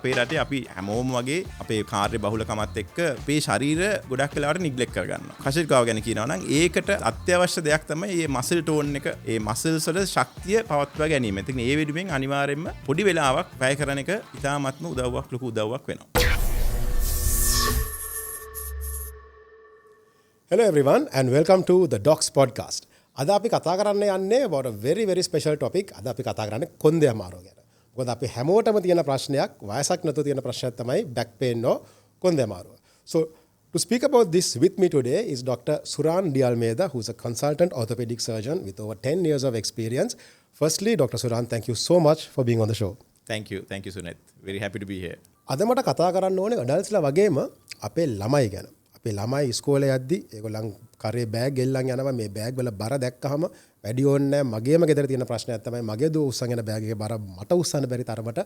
අපේ රටේ අපි හැමෝම වගේ අපේ කාර්ය බහුලකමත් එක්ක අපේ ශරීර ගොඩක් වෙලාවට නිග්ලෙක්ට් කරගන්නවා. කෂිකාව ගැන කියනවා නම් ඒකට අත්‍යවශ්‍ය දෙයක් තමයි මේ මසල් ටෝන් එක, මේ මසල්ස් වල ශක්තිය පවත්වා ගැනීම. ඉතින් මේ වෙනුවෙන් අනිවාර්යයෙන්ම පොඩි වෙලාවක් වැය කරන එක ඉතාමත්ම ලොකු උදව්වක් වෙනවා. Hello everyone and welcome to the Docs podcast. අද අපි කතා කරන්න යන්නේ about a very special topic. අද අපි කතා කරන්නේ කොන්දේ අමාරුව ගැන. මොකද අපි හැමෝටම තියෙන ප්‍රශ්නයක්, වයසක් නැතුව තියෙන ප්‍රශ්නයක් තමයි back pain or කොන්දේ අමාරුව. So to speak about this with me today is Dr. Suran De Almeida, who's a consultant orthopedic surgeon with over 10 years of experience. Firstly, Dr. Suran, thank you so much for being on the show. Thank you Suneth. Very happy to be here. අද මට කතා කරන්න ඕනේ adultsලා වගේම අපේ ළමයි ගැන. අපේ ළමයි ඉස්කෝලේ යද්දි ඒගොල්ලන් කරේ බෑග් ගෙල්ලන් යනවා. මේ බෑග් වල බර දැක්කහම වැඩි ඕනේ නැහැ. මගේම ගෙදර තියෙන ප්‍රශ්නයක් තමයි මගේ දෝ උස්සන් යන බෑග් එකේ බර මට උස්සන්න බැරි තරමට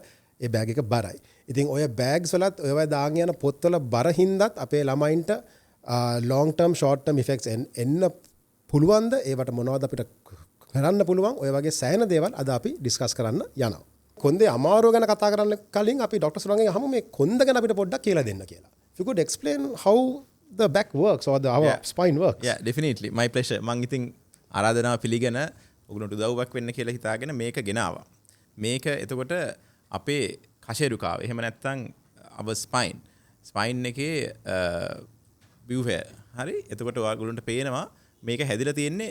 ඒ බෑග් එක බරයි. ඉතින් ඔය බෑග්ස් වලත් ඔය වගේ දාගෙන යන පොත්වල බර හින්දාත් අපේ ළමයින්ට long term short term effects එන්න පුළුවන්ද? ඒවට මොනවද අපිට කරන්න පුළුවන්? ඔය වගේ සෑහෙන දේවල් අද අපි ඩිස්කස් කරන්න යනවා. කොන්දේ අමාරුව ගැන කතා කරන්න කලින් අපි ડોක්ටර් සුරංගෙන් අහමු මේ කොන්ද ගැන අපිට පොඩ්ඩක් කියලා දෙන්න කියලා. If you could explain how the back works or our spine works. Yeah, definitely. My pleasure. මම ඉතින් ආරාධනාව පිළිගෙන ඔයගොල්ලන්ට උදව්වක් වෙන්න කියලා හිතාගෙන මේක ගෙනාවා. මේක එතකොට අපේ කෂේරුකාව. එහෙම නැත්නම් our spine එකේ ව්‍යුහය. හරි? එතකොට ඔයගොල්ලන්ට පේනවා මේක හැදිලා තියෙන්නේ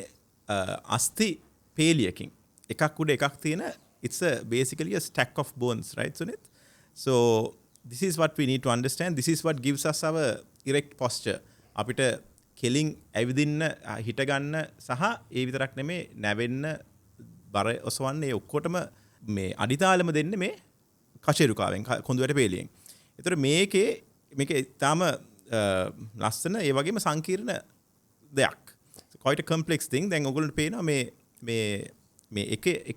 අස්ථි පේලියකින්. එකක් උඩ එකක් තියෙන it's basically a stack of bones, right Sunith? So this is what we need to understand. This is what gives us our erect posture. අපිට කෙලින් ඇවිදින්න හිට ගන්න සහ ඒ විතරක් නෙමේ නැවෙන්න බර ඔසවන්න ඒ ඔක්කොටම මේ අඩිතාලම දෙන්නේ මේ කෂේරුකාවෙන් කොඳුයට පේලියෙන්. ඒතර මේක තාම ලස්සන ඒ වගේම සංකීර්ණ දෙයක්. quite a complex thing. දැන් ඔයගොල්ලන්ට පේනවා මේ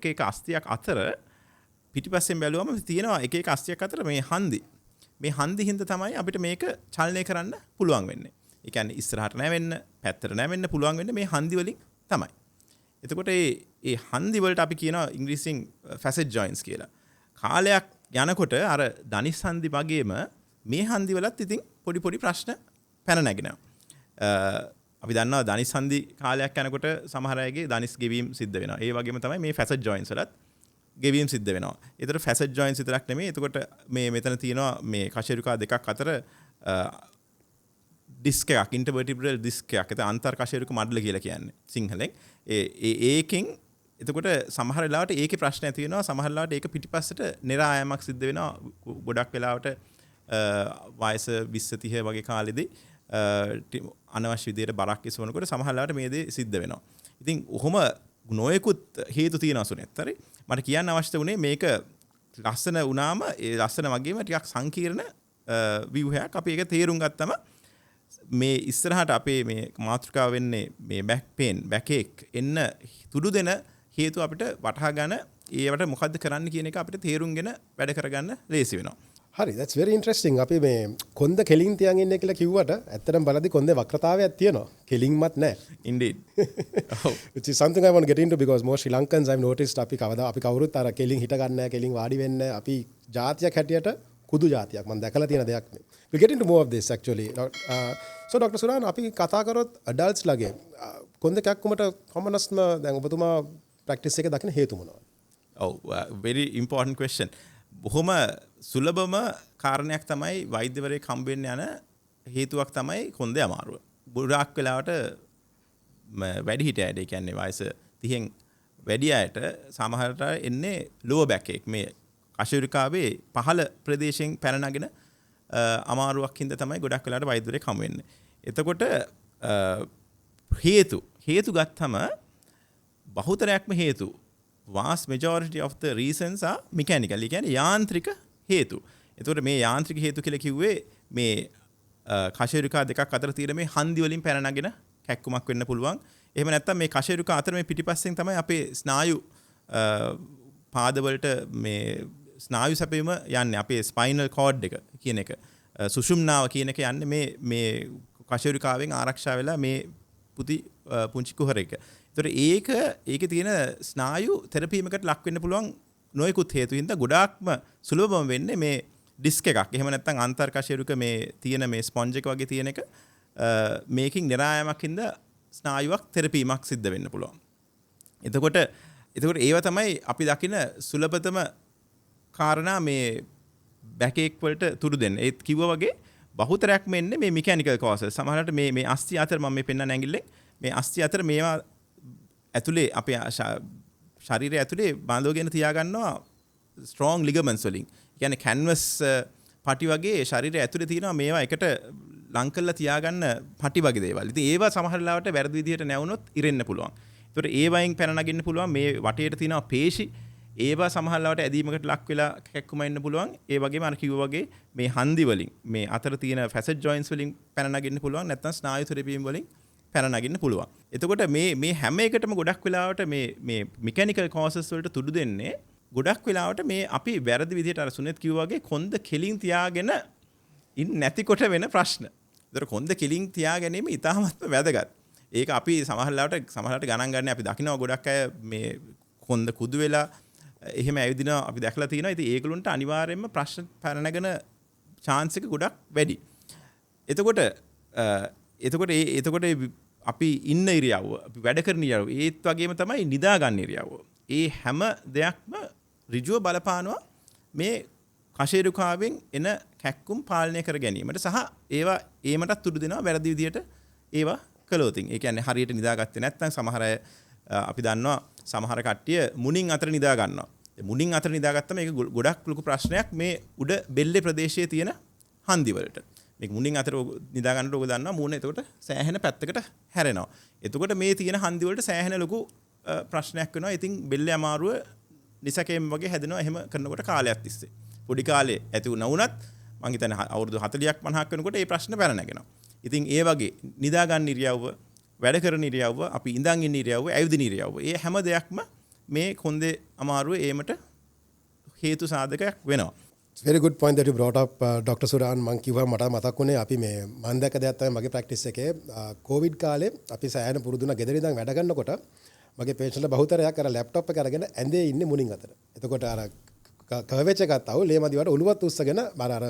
එක අස්තියක් අතර පිටිපස්සෙන් බැලුවම තියෙනවා එක අස්තියක් අතර මේ හන්දි හින්දා තමයි අපිට මේක චලනය කරන්න පුළුවන් වෙන්නේ. ඒ කියන්නේ ඉස්සරහට නැවෙන්න, පැත්තට නැවෙන්න පුළුවන් වෙන්නේ මේ හන්දි වලින් තමයි. එතකොට මේ හන්දි වලට අපි කියනවා ඉංග්‍රීසියෙන් facet joints කියලා. කාලයක් යනකොට අර ධනිස් හන්දි වගේම මේ හන්දි වලත් ඉතින් පොඩි ප්‍රශ්න පැන නැගිනවා. අපි දන්නවා ධනිස් හන්දි කාලයක් යනකොට සමහර අයගේ ධනිස් ගෙවීම් සිද්ධ වෙනවා. ඒ වගේම තමයි මේ facet joints වලත් ගෙවීම් සිද්ධ වෙනවා. ඒතර facet joints විතරක් නෙමෙයි. එතකොට මේ මෙතන තියෙනවා මේ කෂේරුකා දෙකක් අතර ඩිස්ක් එකක්, ඉන්ටර්වර්ටිබ්‍රල් ඩිස්ක් එකක්. ඒක අන්තර් කෂේරුක මඩල කියලා කියන්නේ සිංහලෙන්. ඒකෙන් එතකොට සමහර වෙලාවට ඒකේ ප්‍රශ්න ඇති වෙනවා. සමහර වෙලාවට ඒක පිටිපස්සට නිරායමක් සිද්ධ වෙනවා. ගොඩක් වෙලාවට වයස 20 30 වගේ කාලෙදී අනවශ්‍ය විදියට බරක් ඉසවනකොට සමහර වෙලාවට මේ දේ සිද්ධ වෙනවා. ඉතින් ඔහොම නොයෙකුත් හේතු තියෙනවා සුනෙත්. හරි? මට කියන්න අවශ්‍ය වුණේ මේක ලස්සන වුණාම ඒ ලස්සන වගේම ටිකක් සංකීර්ණ ව්‍යුහයක්. අපි ඒක තේරුම් ගත්තම මේ ඉස්සරහට අපේ මේ මාතෘකාව වෙන්නේ මේ back ache එන්න තුඩු දෙන හේතු අපිට වටහා ගන්න, ඒවට මොකද්ද කරන්න කියන එක අපිට තේරුම්ගෙන වැඩ කරගන්න ලේසි වෙනවා. හරි, that's very interesting. අපි මේ කොන්ද කෙලින් තියන් ඉන්නේ කියලා කිව්වට ඇත්තටම බලද්දි කොන්දේ වක්‍රතාවයක් තියෙනවා. කෙලින්මත් නැහැ. Indeed. Which is something I want to get into because most Sri Lankans I've noticed අපි කවුරුත් අර කෙලින් හිට ගන්න නැහැ, කෙලින් වාඩි වෙන්නේ නැහැ. අපි ජාතියක් හැටියට කුදු ජාතියක්. මම දැකලා තියෙන දෙයක් නේ. We'll get into more of this actually. So Dr. Suran, අපි කතා කරොත් adults ලගේ කොන්ද කැක්කුමට කොමනස්ම දැන් ඔබතුමා ප්‍රැක්ටිස් එකේ දකින හේතු මොනවද? Oh, very important question. බොහොම සුලභම කාරණයක් තමයි වෛද්‍යවරයෙක් හම්බෙන්න යන හේතුවක් තමයි කොන්දේ අමාරුව. ගොඩාක් වෙලාවට වැඩි හිටියයිද, ඒ කියන්නේ වයස 30න් වැඩි අයට සමහරට එන්නේ lower back ache, මේ කෂේරුකාවේ පහළ ප්‍රදේශයෙන් පැන නගින අමාරුවක් හින්දා තමයි ගොඩක් වෙලාවට වෛද්‍යවරයෙක් හම්බ වෙන්නේ. එතකොට හේතු ගත්තම බහුතරයක්ම හේතු vast majority of the reasons are mechanical. ඒ කියන්නේ යාන්ත්‍රික හේතු. එතකොට මේ යාන්ත්‍රික හේතු කියලා කිව්වේ මේ කෂේරුකා දෙකක් අතර තියෙන මේ හන්දි වලින් පැන නගින කැක්කුමක් වෙන්න පුළුවන්. එහෙම නැත්නම් මේ කෂේරුකා අතර මේ පිටිපස්සෙන් තමයි අපේ ස්නායු පාදවලට මේ ස්නායු සැපීම යන්නේ. අපේ ස්පයිනල් කෝඩ් එක කියන එක, සුෂුම්නාව කියන එක යන්නේ මේ කෂේරුකාවෙන් ආරක්ෂා වෙලා මේ පුංචි කුහරයක. ඒතකොට ඒකේ තියෙන ස්නායු තෙරපීමකට ලක් වෙන්න පුළුවන් නොයෙකුත් හේතු හින්දා ගොඩාක්ම සුලභම වෙන්නේ මේ ඩිස්ක් එකක් එහෙම නැත්නම් අන්තර්කශේරුක මේ තියෙන මේ ස්පොන්ජ් එක වගේ තියෙන එක මේකින් නිරායමකින්ද ස්නායුවක් තෙරපීමක් සිද්ධ වෙන්න පුළුවන්. එතකොට ඒව තමයි අපි දකින සුලභතම කාරණා මේ බැකේක් වලට තුරු දෙන්න. ඒත් කිව්වා වගේ බහුතරයක්ම එන්නේ මේ මෙකැනිකල් කෝසස්. සමහරවිට මේ අස්ථි අතර මම මේ පෙන්වන්න ඇඟිල්ලෙන් මේ අස්ථි අතර මේවා ඇතුලේ අපේ ශරීරය ඇතුලේ බාඳවගෙන තියාගන්නවා ස්ට්‍රෝං ලිගමන්ට්ස් වලින්. කියන්නේ කැන්වස් පටි වගේ ශරීරය ඇතුලේ තියෙනවා මේවා එකට ලං කරලා තියාගන්න පටි වගේ දේවල්. ඉතින් ඒවා සමහර වෙලාවට වැරදි විදිහට නැවුනොත් ඉරෙන්න පුළුවන්. ඒතකොට ඒ වයින් පැන නගින්න පුළුවන් මේ වටේට තියෙනවා පේශි. ඒවා සමහර වෙලාවට ඇදීමකට ලක් වෙලා කැක්කුම ඉන්න පුළුවන්. ඒ වගේම අර කිව්වා වගේ මේ හන්දි වලින් මේ අතර තියෙන ෆැසට් ජොයින්ට්ස් වලින් පැන නගින්න පුළුවන්. නැත්නම් ස්නායු තෙරපීම් වලින් පැන නගින්න පුළුවන්. එතකොට මේ හැම එකටම ගොඩක් වෙලාවට මේ මෙකැනිකල් කෝසස් වලට තුඩු දෙන්නේ ගොඩක් වෙලාවට මේ අපි වැරදි විදිහට අර සුනෙත් කිව්වා වගේ කොන්ද කෙලින් තියාගෙන නැතිකොට වෙන ප්‍රශ්න. ඒතර කොන්ද කෙලින් තියා ගැනීම ඉතාමත්ම වැදගත්. ඒක අපි සමහරවිට ගණන් ගන්න අපි දකිනවා ගොඩක් අය මේ කොන්ද කුදු වෙලා එහෙම ඇවිදිනවා අපි දැකලා තියෙනවා. ඉතින් ඒගොල්ලන්ට අනිවාර්යයෙන්ම ප්‍රශ්න පැනනගෙන chance එක ගොඩක් වැඩි. එතකොට අපි ඉන්න ඉරියව්ව, අපි වැඩ කරන ඉරියව්ව, ඒත් වගේම තමයි නිදා ගන්න ඉරියව්ව. ඒ හැම දෙයක්ම ඍජුව බලපානවා මේ කශේරුකාවෙන් එන කැක්කුම් පාලනය කර ගැනීමට සහ ඒවා ඒමටත් තුඩු දෙනවා වැරදි විදියට ඒවා කළොත්. ඒ කියන්නේ හරියට නිදාගත්තේ නැත්නම් සමහර අය අපි දන්නවා සමහර කට්ටිය මුණින් අතර නිදා ගන්නවා. මුණින් අතර නිදාගත්තම ඒක ගොඩක් ලොකු ප්‍රශ්නයක් මේ උඩ බෙල්ලේ ප්‍රදේශයේ තියෙන හන්දි වලට. මේක මුණින් අතර නිදා ගන්නකොට ඔබ දන්නවා මූණ එතකොට සෑහෙන පැත්තකට හැරෙනවා. එතකොට මේ තියෙන හන්දි වලට සෑහෙන ලොකු ප්‍රශ්නයක් වෙනවා. ඉතින් බෙල්ලේ අමාරුව නිසකෙම් වගේ හැදෙනවා එහෙම කරනකොට කාලයක් තිස්සේ. පොඩි කාලේ ඇති වුණත් මං හිතන්නේ අවුරුදු 40ක් 50ක් වෙනකොට මේ ප්‍රශ්න පැන නැගෙනවා. ඉතින් ඒ වගේ නිදා ගන්න ඉරියව්ව, වැඩ කරන ඉරියව්ව, අපි ඉඳන් ඉන්න ඉරියව්ව, ඇවිදින ඉරියව්ව, මේ හැම දෙයක්ම මේ කොන්දේ අමාරුව ඒමට හේතු සාධකයක් වෙනවා. very good point that you brought up Dr. Suran. මං කිව්වා මට මතක් වුණේ අපි මේ මම දැක්ක දෙයක් තමයි මගේ ප්‍රැක්ටිස් එකේ කොවිඩ් කාලේ අපි සෑහෙන පුරුදුන ගෙදර ඉඳන් වැඩ කරනකොට මගේ පේෂන්ට්ලා බහුතරයක් අර ලැප්ටොප් එක අරගෙන ඇඳේ ඉන්නේ මුණින් අතර. එතකොට අර කර්වේච් එකක් ආව ලේ මදිවට ඔලුවත් උස්සගෙන අර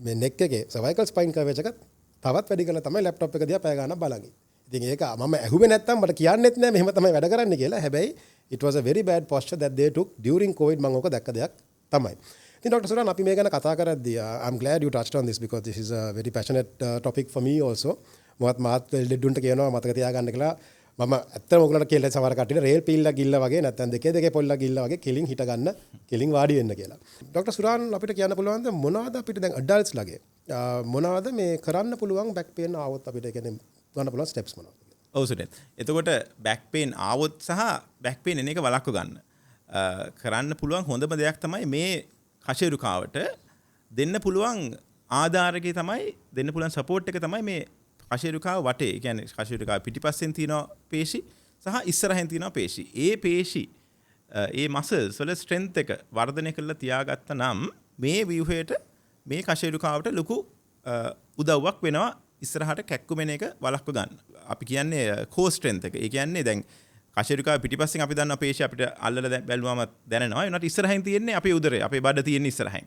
මේ නෙක් එකේ cervical spine කර්වේච් එකත් තවත් වැඩි කරලා තමයි ලැප්ටොප් එක දිහා පැය ගන්නක් බලන්නේ. ඉතින් ඒක මම ඇහුවේ නැත්තම් මට කියන්නෙත් නෑ මෙහෙම තමයි වැඩ කරන්නේ කියලා. හැබැයි it was a very bad posture that they took during covid මම ඔක දැක්ක දෙයක් තමයි. ඉතින් Dr. Suran අපි මේ ගැන කතා කරද්දී I'm glad you touched on this because this is a very passionate topic for me also. මාත් ලෙඩුන්ට කියනවා මතක තියාගන්න කියලා. මම ඇත්තම ඔයගලන්ට කියලා සමහර කට්ටියට රේල් පීල්ලා ගිල්ලා වගේ නැත්නම් දෙකේ පොල්ලා ගිල්ලා වගේ කෙලින් හිට ගන්න කෙලින් වාඩි වෙන්න කියලා. Dr. Suran අපිට කියන්න පුළුවන්ද මොනවද අපිට දැන් ඇඩල්ට්ස් ලගේ මොනවද මේ කරන්න පුළුවන් බෑක් පේන් ආවොත් අපිට කියන්නේ ගන්න පුළුවන් ස්ටෙප්ස් මොනවද? ඔව් සුනිල්. එතකොට බෑක් පේන් ආවොත් සහ බෑක් පේන් එන එක වළක්ව ගන්න. කරන්න පුළුවන් හොඳම දෙයක් තමයි මේ කශේරුකාවට දෙන්න පුළුවන් ආධාරකේ තමයි දෙන්න පුළුවන් සපෝට් එක තමයි මේ කශේරුකාව වටේ. ඒ කියන්නේ කශේරුකාව පිටිපස්සෙන් තියෙන පේශි සහ ඉස්සරහින් තියෙන පේශි. ඒ පේශි ඒ මසල්ස් වල ස්ට්‍රෙන්ත් එක වර්ධනය කරලා තියාගත්තා නම් මේ ව්‍යුහයට මේ කශේරුකාවට ලොකු උදව්වක් වෙනවා ඉස්සරහට කැක්කුමෙන එක වළක්ව ගන්න. අපි කියන්නේ කෝ ස්ට්‍රෙන්ත් එක. ඒ කියන්නේ දැන් කශේරුකාව පිටිපස්සෙන් අපි දන්නවා පේශි අපිට අල්ලලා බැලුවම දැනෙනවා. ඒනට ඉස්සරහින් තියෙන්නේ අපේ උදරය. අපේ බඩ තියෙන ඉස්සරහින්.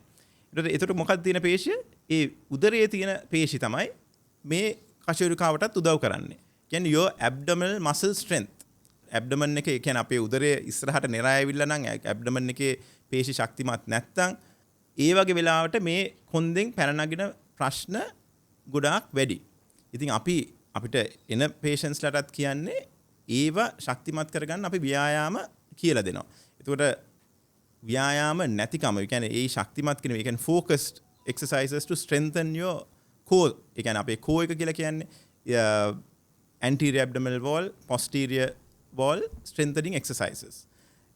ඒතකොට මොකක්ද තියෙන පේශිය? ඒ උදරයේ තියෙන පේශි තමයි මේ කශේරුකාවටත් උදව් කරන්නේ. කියන්නේ your abdominal muscle strength. ඇබ්ඩමන් එකේ කියන්නේ අපේ උදරයේ ඉස්සරහට නෙරා ඇවිල්ලා නම් ඇබ්ඩමන් එකේ පේශි ශක්තිමත් නැත්තම් ඒ වගේ වෙලාවට මේ කොන්දෙන් පැන නගින ප්‍රශ්න ගොඩාක් වැඩි. ඉතින් අපිට එන patientsලටත් කියන්නේ ඒව ශක්තිමත් කරගන්න අපි ව්‍යායාම කියලා දෙනවා. එතකොට ව්‍යායාම නැතිකම කියන්නේ ඒ ශක්තිමත් කියන ඒ කියන්නේ focused exercises to strengthen your core. ඒ කියන්නේ අපේ core එක කියලා කියන්නේ anterior abdominal wall, posterior wall strengthening exercises.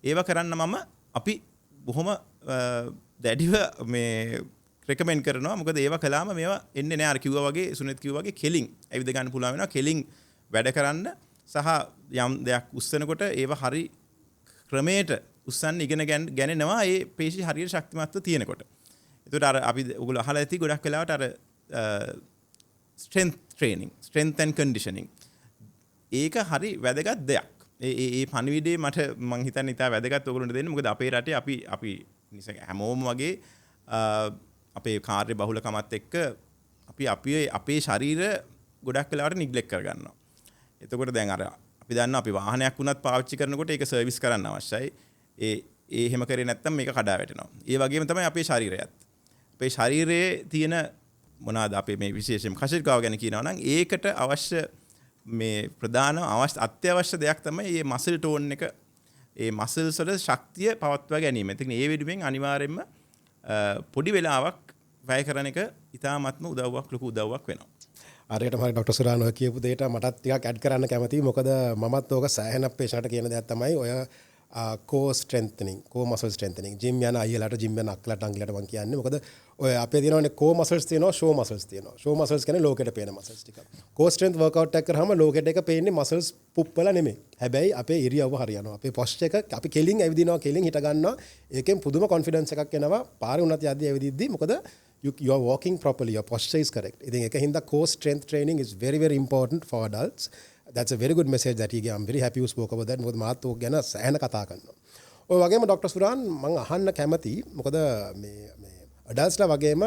ඒවා කරන්න අපි බොහොම දැඩිව මේ රෙකමෙන්ඩ් කරනවා. මොකද ඒවා කළාම මේවා එන්නේ නැහැ. අර කිව්වා වගේ සුනිත් කිව්වා වගේ කෙලින් ඇවිද ගන්න පුළුවන් වෙනවා. කෙලින් වැඩ කරන්න සහ යම් දෙයක් උස්සනකොට ඒවා හරි ක්‍රමයට උස්සන්න ඉගෙන ගන්නවා. ඒ පේශි හරියට ශක්තිමත්ව තියෙනකොට. ඒකට අර අපි ඔයගොල්ලෝ අහලා ඇති ගොඩක් වෙලාවට අර strength training, strength and conditioning. ඒක හරි වැදගත් දෙයක්. ඒ පණිවිඩේ මට මං හිතන්නේ ඉතා වැදගත් ඔයගොල්ලන්ට දෙන්න. මොකද අපේ රටේ අපි හැමෝම වගේ අපේ කාර්ය බහුලකමත් එක්ක අපේ ශරීර ගොඩක් වෙලාවට නිග්ලෙක්ට් කරගන්නවා. එතකොට දැන් අර අපි දන්නවා අපි වාහනයක් වුණත් පාවිච්චි කරනකොට ඒක සර්විස් කරන්න අවශ්‍යයි. ඒ එහෙම කරේ නැත්නම් මේක කඩා වැටෙනවා. ඒ වගේම තමයි අපේ ශරීරයත්. අපේ ශරීරයේ තියෙන මොනවාද අපේ මේ විශේෂයෙන් කශිකාව ගැන කියනවා නම් ඒකට අවශ්‍ය මේ ප්‍රධාන අත්‍යවශ්‍ය දෙයක් තමයි මේ මසල් ටෝන් එක. ඒ මසල්ස් වල ශක්තිය පවත්වා ගැනීම. ඉතින් ඒ වෙනුවෙන් අනිවාර්යයෙන්ම පොඩි වෙලාවක් වැය කරන එක ඉතාමත්ම ලොකු උදව්වක් වෙනවා. අරයට මම ඩොක්ටර් සුරාන් ඔය කියපු දෙයට මටත් ටිකක් ඇඩ් කරන්න කැමතියි. මොකද මමත් ඕක සෑහෙන පේෂන්ට් කියන දෙයක් තමයි ඔය කෝ ස්ට්‍රෙන්තනින් කෝ මසල් ස්ට්‍රෙන්තනින් ජිම් යන අයියලාට ජිම් යන අක්කලාට අංගලට මම කියන්නේ. මොකද ඔය අපේ තියෙනවනේ කෝ මසල්ස් තියෙනවා ෂෝ මසල්ස් තියෙනවා. ෂෝ මසල්ස් කියන්නේ ලෝකෙට පේන මසල්ස් ටික. කෝ ස්ට්‍රෙන්ත් වර්ක්අවුට් එකක් කරාම ලෝකෙට එක පේන්නේ මසල්ස් පුප්පල නෙමෙයි. හැබැයි අපේ ඉරියව්ව හරියනවා. අපේ පොස්චර් එක අපි කෙලින් ඇවිදිනවා කෙලින් හිට ගන්නවා. ඒකෙන් පුදුම කොන්ෆිඩන්ස් එකක් එනවා. පාරේ උනත් යද්දි ඇවිදිද්දි මොකද you are walking properly, your posture is correct. ඉතින් ඒක හින්දා core strength training is very very important for adults. That's a very good message that he gave. I'm very happy you spoke about that. මොකද මාත් ඕක ගැන සෑහෙන කතා කරනවා. ඔය වගේම ඩොක්ටර් සුරාන් මම අහන්න කැමති මොකද මේ adultsලා වගේම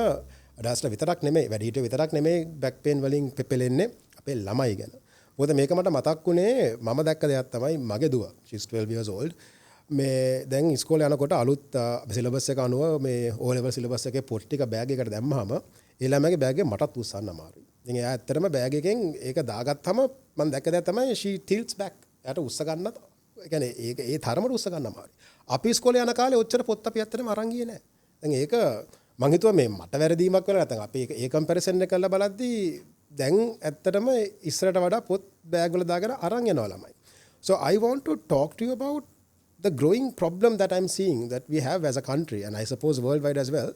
adultsලා විතරක් නෙමෙයි වැඩිහිටියෝ විතරක් නෙමෙයි back pain වලින් පෙපෙලෙන්නේ අපේ ළමයි ගැන. මොකද මේක මට මතක් වුණේ මම දැක්ක දෙයක් තමයි මගේ දුව. She's 12 years old. මේ දැන් ඉස්කෝලේ යනකොට අලුත් සිලබස් එක අනුව මේ O level සිලබස් එකේ පොත් ටික බෑග් එකකට දැම්මහම ඒ ළමයාගේ බෑග් එක මටත් උස්සන්න අමාරුයි. ඉතින් එයා ඇත්තටම බෑග් එකෙන් ඒක දාගත්තාම මම දැක්ක දෙයක් තමයි she tilts back. එයාට උස්ස ගන්නත් ඒ කියන්නේ ඒක ඒ තරමට උස්ස ගන්න අමාරුයි. අපි ඉස්කෝලේ යන කාලේ ඔච්චර පොත් අපි ඇත්තටම අරන් ගියේ නැහැ. දැන් ඒක මං හිතුවා මේ මට වැරදීමක් වෙලා නැත්නම් අපි ඒ කම්පැරිසන් එක කරලා බලද්දී දැන් ඇත්තටම ඉස්සරට වඩා පොත් බෑග් වල දාගෙන අරන් යනවා ළමයි. So I want to talk to you about the growing problem that I'm seeing that we have as a country and I suppose worldwide as well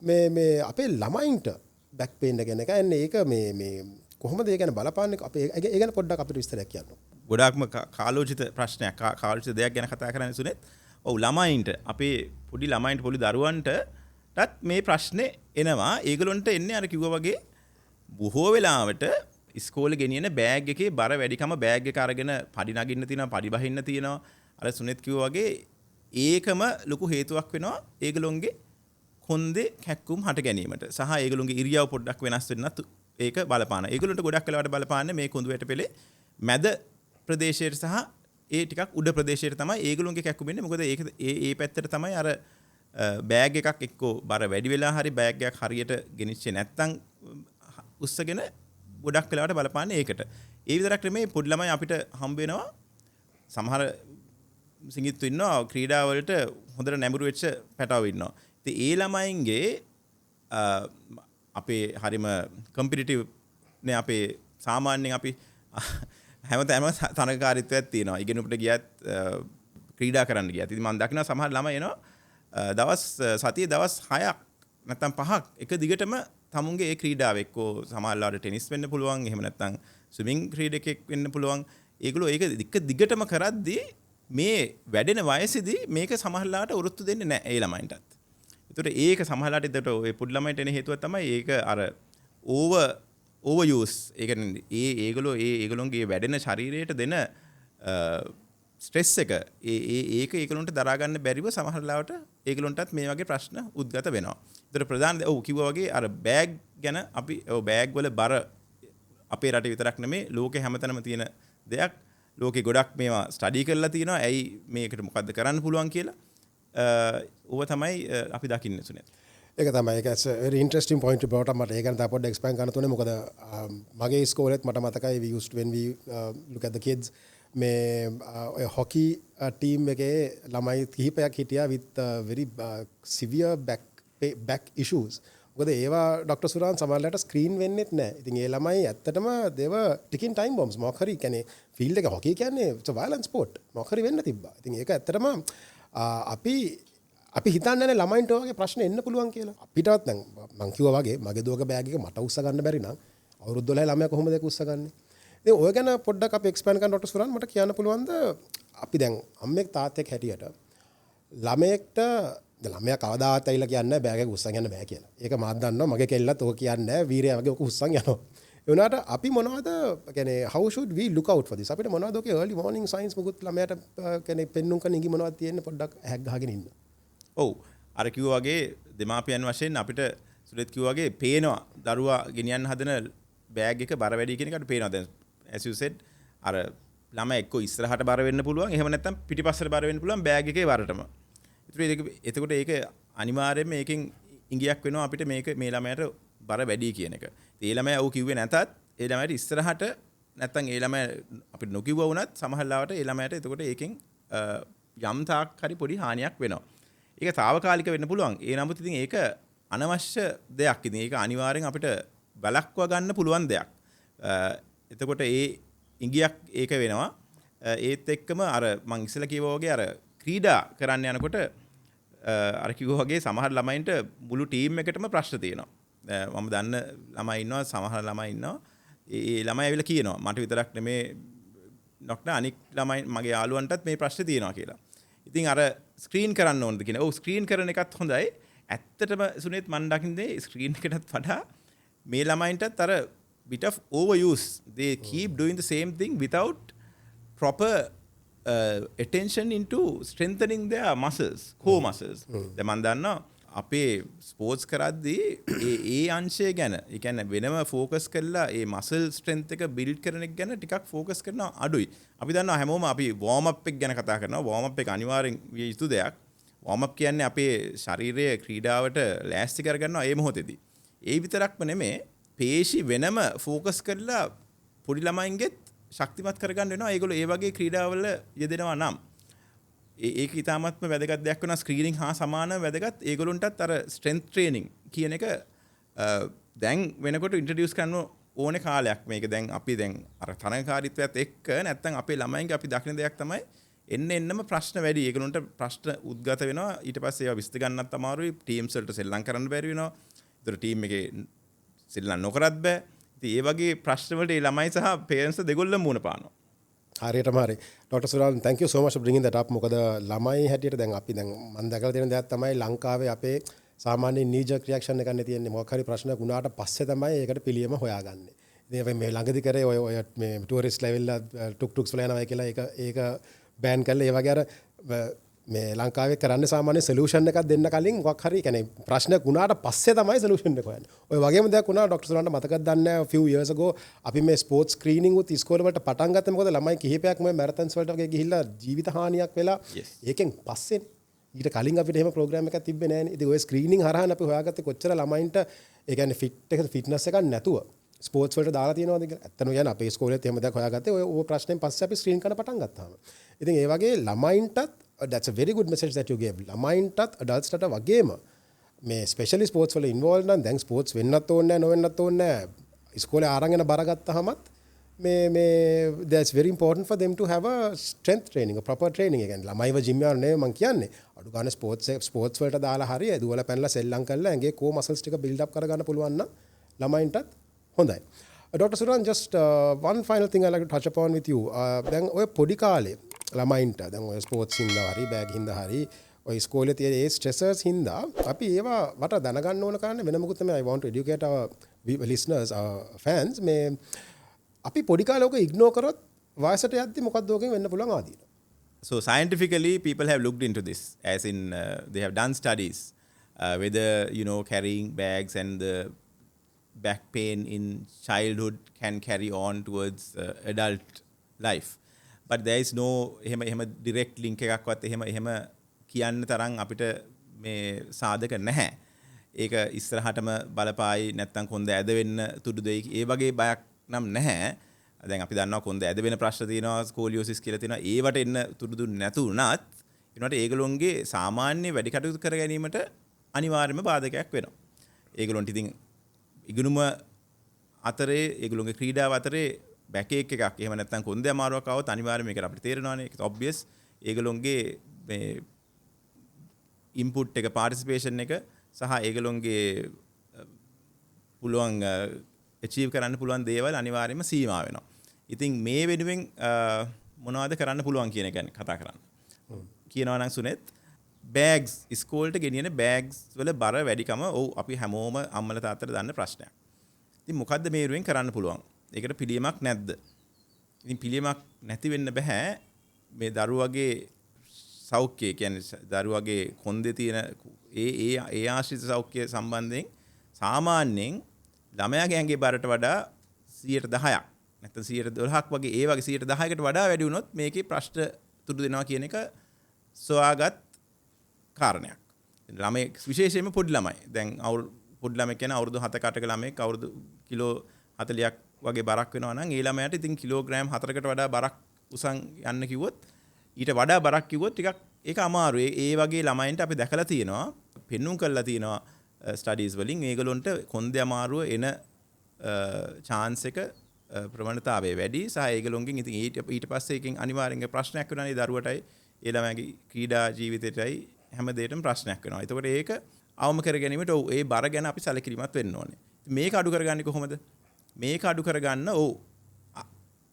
මේ අපේ ළමයින්ට back pain එක ගැන ඒක මේ කොහොමද ඒ ගැන බලපාන්නේ අපේ ඒ ගැන පොඩ්ඩක් අපිට විස්තරයක් කියන්න. ගොඩක්ම කාලෝචිත ප්‍රශ්නයක් කාලෝචිත දෙයක් ගැන කතා කරන්න සුනෙත්. ඔව් ළමයින්ට අපේ පොඩි ළමයින්ට පොඩි දරුවන්ටත් මේ ප්‍රශ්නේ එනවා. ඒගොල්ලන්ට එන්නේ අර කිව්වා වගේ බොහෝ වෙලාවට ඉස්කෝලේ ගෙනියන බෑග් එකේ බර වැඩිකම බෑග් එක අරගෙන පඩි නගින්න තියෙනවා පඩි බහින්න තියෙනවා. අර සුනෙත් කිව්වා වගේ ඒකම ලොකු හේතුවක් වෙනවා ඒගොල්ලොන්ගේ කොන්දේ කැක්කුම් හට ගැනීමට සහ ඒගොල්ලොන්ගේ ඉරියව් පොඩ්ඩක් වෙනස් වෙන්නත් ඒක බලපාන. ඒගොල්ලන්ට ගොඩක් වෙලාවට බලපාන්නේ මේ කොඳු වැටපෙලේ මැද ප්‍රදේශයට සහ ඒ ටිකක් උඩ ප්‍රදේශයට තමයි ඒගොල්ලොන්ගේ කැක්කුම් වෙන්නේ. මොකද ඒක ඒ පැත්තට තමයි අර බෑග් එකක් එක්කෝ බර වැඩි වෙලා හරි බෑග් එකක් හරියට ගෙනිච්චේ නැත්තම් උස්සගෙන ගොඩක් වෙලාවට බලපාන්නේ ඒකට. ඒ විතරක් නෙමෙයි පොඩි ළමයි අපිට හම්බ වෙනවා සමහර සිංගිත්තු ඉන්නවා ක්‍රීඩා වලට හොඳට නැඹුරු වෙච්ච පැටවෝ ඉන්නවා. ඉතින් ඒ ළමයින්ගේ අපේ හරිම කම්පිටිටිව් නේ අපේ සාමාන්‍යයෙන් අපි හැමතැනම තරගකාරීත්වයක් තියෙනවා. ඉගෙනුමට ගියත් ක්‍රීඩා කරන්න ගියත්. ඉතින් මම දකිනවා සමහර ළමයි එනවා සතියේ දවස් 6ක් නැත්නම් 5ක් එක දිගටම තමුන්ගේ ඒ ක්‍රීඩාව එක්කෝ සමහරවල්ලාට ටෙනිස් වෙන්න පුළුවන්. එහෙම නැත්නම් ස්විමින් ක්‍රීඩකෙක් වෙන්න පුළුවන්. ඒගොල්ලෝ ඒක දිගටම කරද්දී මේ වැඩෙන වයසේදී මේක සමහරලාට උරුත්තු දෙන්නේ නැහැ ඒ ළමයින්ටත්. ඒතකොට ඒක සමහරලාට ඒතකොට ඔය පොඩි ළමයින්ට එන හේතුව තමයි ඒක අර ඕවර් යූස්. ඒ කියන්නේ ඒගොල්ලෝගේ වැඩෙන ශරීරයට දෙන ස්ට්‍රෙස් එක ඒක ඒගොල්ලන්ට දරා ගන්න බැරිව සමහරලාට ඒගොල්ලන්ටත් මේ වගේ ප්‍රශ්න උද්ගත වෙනවා. ඒතකොට ප්‍රධාන ඔව් කිව්වා වගේ අර බෑග් ගැන අපි ඔව් බෑග් වල බර අපේ රටේ විතරක් නෙමෙයි ලෝකේ හැමතැනම තියෙන දෙයක්. ලෝකේ ගොඩක් මේවා ස්ටඩි කරලා තියෙනවා. ඇයි මේකට මොකද්ද කරන්න පුළුවන් කියලා. ඌව තමයි අපි දකින්නේ සුනේ. ඒක තමයි ඒක very interesting point you brought up. මට ඒක ගැන තව පොඩ්ඩක් expand කරන්න තුනේ. මොකද මගේ ඉස්කෝලේත් මට මතකයි we used when we look at the kids මේ හොකි ටීම් එකේ ළමයි කිහිපයක් හිටියා with very severe back issues. මොකද ඒවා ඩොක්ටර් සුරාන් සමහරවිට ස්ක්‍රීන් වෙන්නෙත් නැහැ. ඉතින් ඒ ළමයි ඇත්තටම දේව ටිකින් ටයිම් බොම්ස් මොකක් හරි කියන්නේ ෆීල්ඩ් එක හොකි කියන්නේ it's a violent sport. මොකක් හරි වෙන්න තිබ්බා. ඉතින් ඒක ඇත්තටම අපි හිතන්නේ නැහැ ළමයින්ට වගේ ප්‍රශ්න එන්න පුළුවන් කියලා. අපිටවත් දැන් මං කිව්වා වගේ මගේ දුවගේ බෑග් එක මට උස්ස ගන්න බැරි නම් අවුරුදු 12 ළමයා කොහොමද ඒක උස්සගන්නේ? ඉතින් ඔය ගැන පොඩ්ඩක් අපි එක්ස්පෑන්ඩ් කරන්න ඩොක්ටර් සුරාන් මට කියන්න පුළුවන්ද අපි දැන් අම්මෙක් තාත්තෙක් හැටියට ළමයෙක්ට ළමයා කවදාවත් ඇවිල්ලා කියන්නේ බෑග් එක උස්සන් යන්න බෑ කියලා. ඒක මාත් දන්නවා මගේ කෙල්ලත් ඔක කියන්නේ වීරයා වගේ ඔක උස්සන් යනවා. ඒ වුණාට අපි මොනවද කියන්නේ how should we look out for this? අපිට මොනවද ඔකේ early warning signs මොකුත් ළමයාට කියන්නේ පෙන්නුම් කරන ඉඟි මොනවද තියෙන්නේ පොඩ්ඩක් ඇහක් ගහගෙන ඉන්න. ඔව් අර කිව්වා වගේ දෙමාපියන් වශයෙන් අපිට සුරේත් කිව්වා වගේ පේනවා දරුවා ගෙනියන්න හදන බෑග් එක බර වැඩි කියන එකට පේනවා. දැන් as you said අර ළමයි එක්ක ඉස්සරහට බර වෙන්න පුළුවන්. එහෙම නැත්නම් පිටිපස්සට බර වෙන්න පුළුවන් බෑග් එකේ වරටම. එතකොට ඒක අනිවාර්යයෙන්ම මේකෙන් ඉඟියක් වෙනවා අපිට මේක මේ ළමයට බර වැඩි කියන එක. ඒ ළමයා ඔව් කිව්වේ නැතත් ඒ ළමයට ඉස්සරහට නැත්නම් ඒ ළමයා අපිට නොකිව්වා වුණත් සමහර ලාවට ඒ ළමයට එතකොට ඒකෙන් යම් තාක් හරි පොඩි හානියක් වෙනවා. ඒක తాවකාලික වෙන්න පුළුවන්. ඒ නමුත් ඉතින් ඒක අනවශ්‍ය දෙයක්. ඉතින් ඒක අනිවාර්යෙන් අපිට බලක්වා ගන්න පුළුවන් දෙයක්. එතකොට ඒ ඉඟියක් ඒක වෙනවා. ඒත් එක්කම අර මං ඉස්සෙල්ලා කිව්වා වගේ අර ක්‍රීඩා කරන්න යනකොට අර කිව්වා වගේ සමහර ළමයින්ට මුළු ටීම් එකටම ප්‍රශ්න තියෙනවා. මම දන්න ළමයි ඉන්නවා සමහර ළමයි ඉන්නවා. ඒ ළමයි ඇවිල්ලා කියනවා මට විතරක් නෙමේ නොක්න අනික් ළමයි මගේ යාළුවන්ටත් මේ ප්‍රශ්නේ තියෙනවා කියලා. ඉතින් අර ස්ක්‍රීන් කරන්න ඕනද කියන. ඔව් ස්ක්‍රීන් කරන එකත් හොඳයි. ඇත්තටම සුනේත් මන් දකින්නේ ස්ක්‍රීන් එකටත් වඩා මේ ළමයින්ටත් අර bit of overuse. They keep doing the same thing without proper attention into strengthening their muscles, core muscles. දැන් මන් දන්නවා අපේ ස්පෝර්ට්ස් කරද්දී ඒ අංශය ගැන ඒ කියන්නේ වෙනම ફોකස් කරලා ඒ මසල් ස්ට්‍රෙන්ත් එක බිල්ඩ් කරන එක ගැන ටිකක් ફોකස් කරනවා අඩුයි. අපි දන්නවා හැමෝම අපි වෝම් අප් එක ගැන කතා කරනවා. වෝම් අප් එක අනිවාර්යෙන් විය යුතු දෙයක්. වෝම් අප් කියන්නේ අපේ ශරීරයේ ක්‍රීඩාවට ලෑස්ති කරගන්නවා ඒ මොහොතේදී. ඒ විතරක්ම නෙමේ පේශි වෙනම ફોකස් කරලා පොඩි ළමයින්ගෙත් ශක්තිමත් කරගන්න වෙනවා. ඒගොල්ලෝ ඒ වගේ ක්‍රීඩාවල යෙදෙනවා නම් ඒක ඉතාමත්ම වැදගත් දෙයක් වෙනවා. ස්ක්‍රීනින් හා සමානව වැදගත්. ඒගොල්ලන්ටත් අර ස්ට්‍රෙන්ත් ට්‍රේනින් කියන එක දැන් වෙනකොට ඉන්ට්‍රොඩියුස් කරන්න ඕනේ කාලයක්. මේක දැන් අපි දැන් අර තරඟකාරීත්වයත් එක්ක නැත්තම් අපේ ළමයින්ගේ අපි දකින දෙයක් තමයි එන්නම ප්‍රශ්න වැඩි. ඒගොල්ලන්ට ප්‍රශ්න උද්ගත වෙනවා. ඊට පස්සේ ඒවා විසඳ ගන්නත් අමාරුයි. ටීම්ස් වලට සෙල්ලම් කරන්න බැරි වෙනවා. ඒතර ටීම් එකේ සෙල්ලම් නොකරත් බෑ. ඉතින් ඒ වගේ ප්‍රශ්න වලට ඒ ළමයි සහ පේරන්ට්ස් දෙගොල්ලම මුණ පානවා. හරියටම හරි. Doctor Suran thank you so much for bringing that up. මොකද ළමයි හැටියට දැන් අපි දැන් මම දැකලා තියෙන දෙයක් තමයි ලංකාවේ අපේ සාමාන්‍ය knee jerk reaction එකක් තියෙන්නේ. මොකක් හරි ප්‍රශ්නයක් වුණාට පස්සේ තමයි ඒකට පිළියම හොයාගන්නේ. ඉතින් මේ ළඟදි කරේ ඔය මේ ටුවරිස්ට් ලෙවල් ටුක් ටුක්ස් වල යනවා කියලා ඒක බෑන් කරලා ඒ වගේ අර මේ ලංකාවේ කරන්න සාමාන්‍ය සොලියුෂන් එකක් දෙන්න කලින් මොකක් හරි කියන්නේ ප්‍රශ්නයක් වුණාට පස්සේ තමයි සොලියුෂන් එක හොයන්නේ. ඔය වගේම දෙයක් වුණා ඩොක්ටර් සුරාන්ට මතකද දන්නේ නැහැ few years ago අපි මේ ස්පෝර්ට්ස් ස්ක්‍රීනින් උත් ඉස්කෝලේ වලට පටන් ගත්තේ මොකද ළමයි කිහිපයක් මේ මැරතන්ස් වලට වගේ ගිහිල්ලා ජීවිත හානියක් වෙලා ඒකෙන් පස්සේ ඊට කලින් අපිට එහෙම ප්‍රෝග්‍රෑම් එකක් තිබ්බේ නැහැ නේ. ඉතින් ඔය ස්ක්‍රීනින් හරහාන අපි හොයාගත්තේ කොච්චර ළමයින්ට ඒ කියන්නේ ෆිට්නස් එකක් නැතුව ස්පෝර්ට්ස් වලට දාලා තියෙනවද කියලා. ඇත්තම කියන්නේ අපේ ඉස්කෝලේත් එහෙම දෙයක් හොයාගත්තේ ඔය ප්‍රශ්නෙන් පස්සේ අපි ස්ක්‍රීන් කරන්න පටන් ගත්තාම. ඉතින් ඒ වගේ ළමයින්ටත් that's a very good message that you gave. ළමයින්ටත් adultsට වගේම මේ ස්පෙෂලි ස්පෝර්ට්ස් වල ඉන්වෝල්ව් නම් දැන් ස්පෝර්ට්ස් වෙන්නත් ඕනේ නැහැ නොවෙන්නත් ඕනේ නැහැ. ඉස්කෝලේ ආරංගෙන බර ගත්තහමත් මේ that's very important for them to have a strength training, a proper training. again ළමයිව ජිම් යන්න නෙවෙයි මං කියන්නේ. අඩු ගන්න ස්පෝර්ට්ස් වලට දාලා හරිය දුවලා පැනලා සෙල්ලම් කරලා ඇඟේ core muscles ටික build up කරගන්න පුළුවන් නම් ළමයින්ටත් හොඳයි. Dr. Suran, just one final thing I'd like to touch upon with you. දැන් ඔය පොඩි කාලේ ළමයින්ට දැන් ඔය ස්පෝර්ට්ස් හින්දා හරි බෑග් හින්දා හරි ඔය ඉස්කෝලේ තියෙන ඒ ස්ට්‍රෙසර්ස් හින්දා අපි ඒවා වට දැනගන්න ඕන කාරණේ වෙන මොකුත් තමයි. I want to educate our listeners, our fans. මේ අපි පොඩි කාලේ ඔක ඉග්නෝර් කරොත් වයසට යද්දි මොකක්ද ඔකෙන් වෙන්න පුළුවන් ආදීන. So scientifically people have looked into this, as in they have done studies whether carrying bags and the back pain in childhood can carry on towards adult life. But there is no එහෙම direct link එකක්වත් එහෙම කියන්න තරම් අපිට මේ සාධක නැහැ. ඒක ඉස්සරහටම බලපායි නැත්නම් කොන්ද ඇද වෙන්න තුඩු දෙයි ඒ වගේ බයක් නම් නැහැ. දැන් අපි දන්නවා කොන්ද ඇද වෙන ප්‍රශ්න තියෙනවා, ස්කෝලියෝසිස් කියලා තියෙනවා. ඒවට එන්න තුඩු දුන්නේ නැතුණත් ඒනට ඒගොල්ලොන්ගේ සාමාන්‍ය වැඩි කටයුතු කර ගැනීමට අනිවාර්යයෙන්ම බාධකයක් වෙනවා. ඒගොල්ලොන්ට ඉතින් ඉගෙනුම අතරේ ඒගොල්ලොන්ගේ ක්‍රීඩාව අතරේ බැක් එකක් එහෙම නැත්නම් කොන්දේ අමාරුවක් આવොත් අනිවාර්යයෙන් මේකට අපිට තේරෙනවානේ. ඒක ඔබ්වියස්. ඒගොල්ලොන්ගේ මේ ඉන්පුට් එක පාටිසිපේෂන් එක සහ ඒගොල්ලොන්ගේ පුළුවන් achieve කරන්න පුළුවන් දේවල් අනිවාර්යයෙන්ම සීමා වෙනවා. ඉතින් මේ වෙනුවෙන් මොනවද කරන්න පුළුවන් කියන එක ගැන කතා කරන්න. කියනවා නම් සුනෙත් බෑග්ස් ඉස්කෝලේට ගෙනියන බෑග්ස් වල බර වැඩිකම අපි හැමෝම අම්මලා තාත්තලා දන්න ප්‍රශ්නයක්. ඉතින් මොකද්ද මේ වෙනුවෙන් කරන්න පුළුවන්? ඒකට පිළියමක් නැද්ද? ඉතින් පිළියමක් නැති වෙන්න බෑ. මේ දරුවගේ සෞඛ්‍යය කියන්නේ දරුවගේ කොන්දේ තියෙන ඒ ආශ්‍රිත සෞඛ්‍ය සම්බන්ධයෙන් සාමාන්‍යයෙන් ළමයාගේ ඇඟේ බරට වඩා 10%ක් නැත්නම් 12%ක් වගේ ඒ වගේ 10%කට වඩා වැඩි වුණොත් මේකේ ප්‍රශ්න තුඩු දෙනවා කියන එක සොයාගත් කාරණයක්. ළමයි විශේෂයෙන්ම පොඩි ළමයි. දැන් පොඩි ළමයි කියන අවුරුදු 7-8ක ළමෙක් අවුරුදු කිලෝ 40ක් වගේ බරක් වෙනවා නම් ඒ ළමයාට ඉතින් කිලෝග්‍රෑම් 4කට වඩා බරක් උසන් යන්න කිව්වොත් ඊට වඩා බරක් කිව්වොත් ටිකක් ඒක අමාරුයි. ඒ වගේ ළමයින්ට අපි දැකලා තියෙනවා පෙන්눔 කරලා තියෙනවා ස්ටඩීස් වලින් ඒගොල්ලොන්ට කොන්දේ අමාරුව එන chance එක ප්‍රවණතාවය වැඩි සහ ඒගොල්ලොන්ගෙන් ඉතින් ඊට පස්සේ එකෙන් අනිවාර්යෙන් ප්‍රශ්නයක් වෙනවා නේ දරුවටයි ඒ ළමයාගේ ක්‍රීඩා ජීවිතයටයි හැම දෙයකටම ප්‍රශ්නයක් වෙනවා. එතකොට ඒක අවම කර ගැනීමට ඔව් ඒ බර ගැන අපි සැලකිලිමත් වෙන්න ඕනේ. මේක අඩු කරගන්නේ කොහොමද? මේක අඩු කරගන්න ඔව්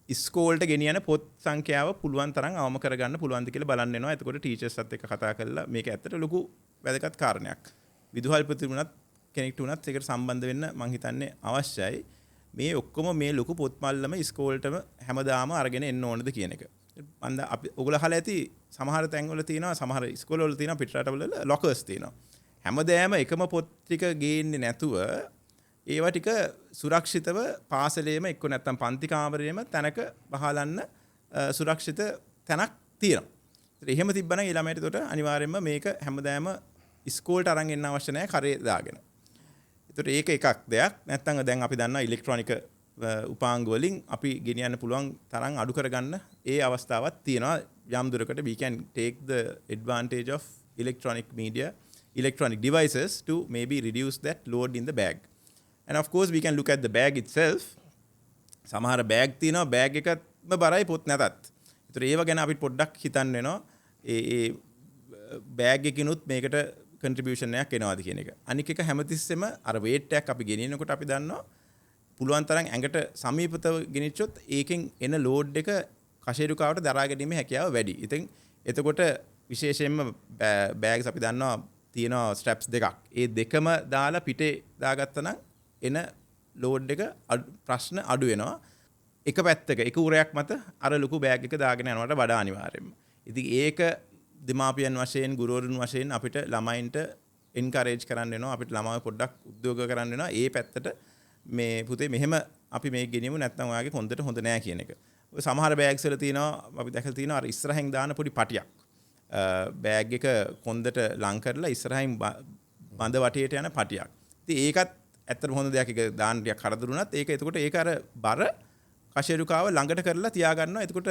ඉස්කෝලට ගෙනියන පොත් සංඛ්‍යාව පුළුවන් තරම් අවම කරගන්න පුළුවන්ද කියලා බලන්න වෙනවා. එතකොට ටීචර්ස්ත් එක්ක කතා කරලා මේක ඇත්තට ලොකු වැදගත් කාරණයක්. විදුහල්පති වුණත් කෙනෙක්ට වුණත් ඒකට සම්බන්ධ වෙන්න මම හිතන්නේ අවශ්‍යයි. මේ ඔක්කොම මේ ලොකු පොත් මල්ලම ඉස්කෝලටම හැමදාම අරගෙන එන්න ඕනද කියන එක. මන්ද අපි ඔයගොල්ලෝ අහලා ඇති සමහර තැන්වල තියෙනවා සමහර ඉස්කෝලවල තියෙනවා පිටරටවල ලොකර්ස් තියෙනවා. හැමදාම එකම පොත් ටික ගේන්නේ නැතුව ඒවා ටික සුරක්ෂිතව පාසලේම එක්ක නැත්තම් පන්ති කාමරයේම තැනක බහලන්න සුරක්ෂිත තැනක් තියෙනවා. ඒත් එහෙම තිබ්බනම් ඒ ළමයට උඩ අනිවාර්යයෙන්ම මේක හැමදාම ඉස්කෝලට අරන් එන්න අවශ්‍ය නැහැ කරේ දාගෙන. ඒතකොට ඒක එකක් දෙයක්. නැත්තම් දැන් අපි දන්නවා ඉලෙක්ට්‍රොනික උපාංග වලින් අපි ගෙනියන්න පුළුවන් තරම් අඩු කරගන්න ඒ අවස්ථාවක් තියෙනවා. යම් දුරකට we can take the advantage of electronic devices to maybe reduce that load in the bag. And of course we can look at the bag itself. සමහර බෑග් තියෙනවා බෑග් එකත්ම බරයි පොත් නැතත්. ඒතර ඒව ගැන අපි පොඩ්ඩක් හිතන්න වෙනවා. ඒ බෑග් එකකිනුත් මේකට contribution එකක් එනවාද කියන එක. අනික එක හැමතිස්සෙම අර weight එකක් අපි ගෙනියනකොට අපි දන්නවා පුළුවන් තරම් ඇඟට සමීපතව ගෙනිච්චොත් ඒකෙන් එන load එක කෂේරුකාවට දරා ගැනීමේ හැකියාව වැඩි. ඉතින් එතකොට විශේෂයෙන්ම බෑග්ස් අපි දන්නවා තියෙනවා ස්ට්‍රැප්ස් දෙකක්. ඒ දෙකම දාලා පිටේ දාගත්තා නම් එන load එක ප්‍රශ්න අඩු වෙනවා. එක පැත්තක එක උරයක් මත අර ලොකු බෑග් එක දාගෙන යනවට වඩා අනිවාර්යයෙන්ම. ඉතින් ඒක දෙමාපියන් වශයෙන් ගුරුවරුන් වශයෙන් අපිට ළමයින්ට එන්කරේජ් කරන්න වෙනවා. අපිට ළමයි පොඩ්ඩක් උද්යෝග කරන්න වෙනවා. ඒ පැත්තට මේ පුතේ මෙහෙම අපි මේක ගෙනියමු නැත්නම් ඔයාගේ කොන්දට හොඳ නෑ කියන එක. ඔය සමහර බෑග්ස් වල තියෙනවා අපි දැකලා තියෙනවා අර ඉස්සරහින් දාන පොඩි පටියක්. බෑග් එක කොන්දට ලං කරලා ඉස්සරහින් බඳ වටේට යන පටියක්. ඉතින් ඒකත් ඇත්තටම හොඳ දෙයක්. ඒක දාන්න ටිකක් කරදරුණත් ඒක එතකොට ඒක අර බර කෂේරුකාව ළඟට කරලා තියා ගන්නවා. එතකොට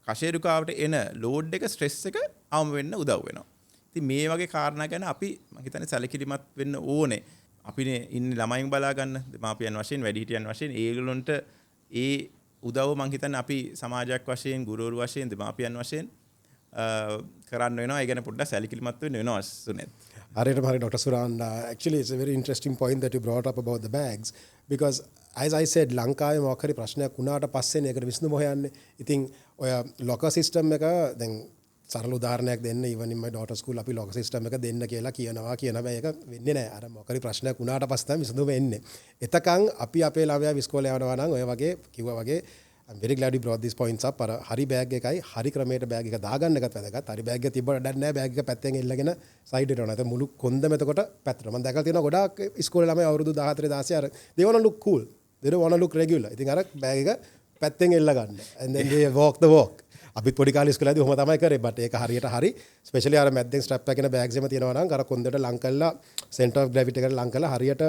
කෂේරුකාවට එන ලෝඩ් එක ස්ට්‍රෙස් එක අවම වෙන්න උදව් වෙනවා. ඉතින් මේ වගේ කාරණා ගැන අපි මම හිතන්නේ සැලකිලිමත් වෙන්න ඕනේ. අපිනේ ඉන්නේ ළමයින් බලා ගන්න දෙමාපියන් වශයෙන් වැඩිහිටියන් වශයෙන් ඒගොල්ලොන්ට ඒ උදව් මම හිතන්නේ අපි සමාජයක් වශයෙන් ගුරුවරු වශයෙන් දෙමාපියන් වශයෙන් කරන්න වෙනවා. ඒ ගැන පොඩ්ඩක් සැලකිලිමත් වෙන්න වෙනවා සුනෙත්. හරියටම හරි Dr. Suran. Actually it's a very interesting point that you brought up about the bags because as I said ලංකාවේ මොකක් හරි ප්‍රශ්නයක් වුණාට පස්සේනේ ඒකට විසඳුම හොයන්නේ. ඉතින් ඔය locker system එක දැන් සරල උදාහරණයක් දෙන්න even in my daughter school අපි locker system එක දෙන්න කියලා කියනවා ඒක වෙන්නේ නැහැ. අර මොකක් හරි ප්‍රශ්නයක් වුණාට පස්සේ තමයි විසඳුම එන්නේ. එතකන් අපි අපේ ළමයා ඉස්කෝලේ යනවා නම් ඔය වගේ කිව්වා වගේ I'm very glad you brought these points up. අර හරි බෑග් එකයි හරි ක්‍රමයට බෑග් එක දාගන්න එකත් වැදගත්. හරි බෑග් එක තිබ්බට වැඩක් නැහැ. බෑග් එක පැත්තෙන් එල්ලගෙන සයිඩ් එකට යනවා. ඒක මුළු කොන්දම එතකොට පැත්තට. මම දැකලා තියෙනවා ගොඩාක් ඉස්කෝලේ ළමයි අවුරුදු 14 16 අර they want to look cool. they don't want to look regular. ඉතින් අර බෑග් එක පැත්තෙන් එල්ල ගන්න. and then they walk the walk. අපිත් පොඩි කාලේ ඉස්කෝලේදී ඔහොම තමයි කරේ. but ඒක හරියට හරි. especially අර මැද්දෙන් ස්ට්‍රැප් එකන බෑග්ස් එම තියෙනවා නම් අර කොන්දේට ලං කරලා center of gravity එකට ලං කරලා හරියට